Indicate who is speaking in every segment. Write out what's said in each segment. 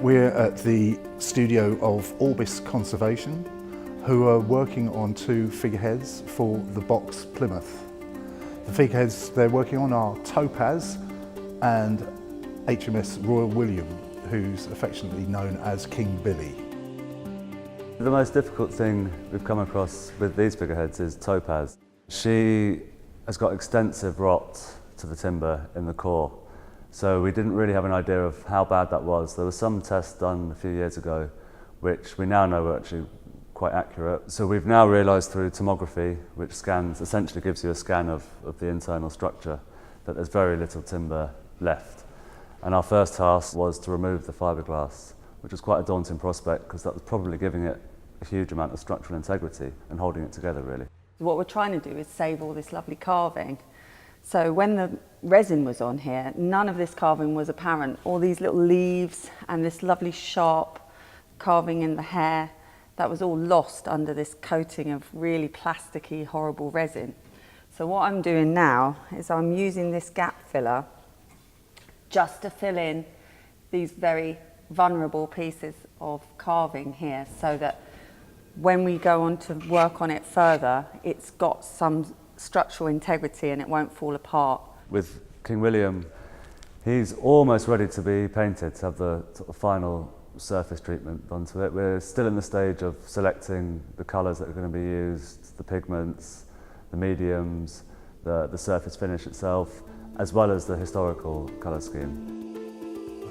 Speaker 1: We're at the studio of Orbis Conservation, who are working on 2 figureheads for the box Plymouth. The figureheads they're working on are Topaze and HMS Royal William, who's affectionately known as King Billy.
Speaker 2: The most difficult thing we've come across with these figureheads is Topaze. She has got extensive rot to the timber in the core, so we didn't really have an idea of how bad that was. There was some tests done a few years ago which we now know were actually quite accurate. So we've now realised through tomography, which essentially gives you a scan of the internal structure, that there's very little timber left. And our first task was to remove the fiberglass, which was quite a daunting prospect because that was probably giving it a huge amount of structural integrity and holding it together really.
Speaker 3: What we're trying to do is save all this lovely carving. So when the resin was on here, none of this carving was apparent. All these little leaves and this lovely sharp carving in the hair, that was all lost under this coating of really plasticky, horrible resin. So what I'm doing now is I'm using this gap filler just to fill in these very vulnerable pieces of carving here, so that when we go on to work on it further, it's got some structural integrity and it won't fall apart.
Speaker 2: With King William, he's almost ready to be painted, to have the sort of final surface treatment done to it. We're still in the stage of selecting the colours that are going to be used, the pigments, the mediums, the surface finish itself, as well as the historical colour scheme.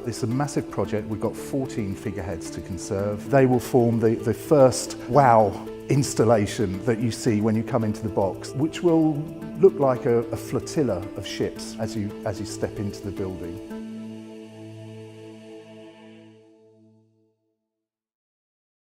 Speaker 1: It's a massive project. We've got 14 figureheads to conserve. They will form the first wow installation that you see when you come into the box, which will look like a flotilla of ships as you step into the building.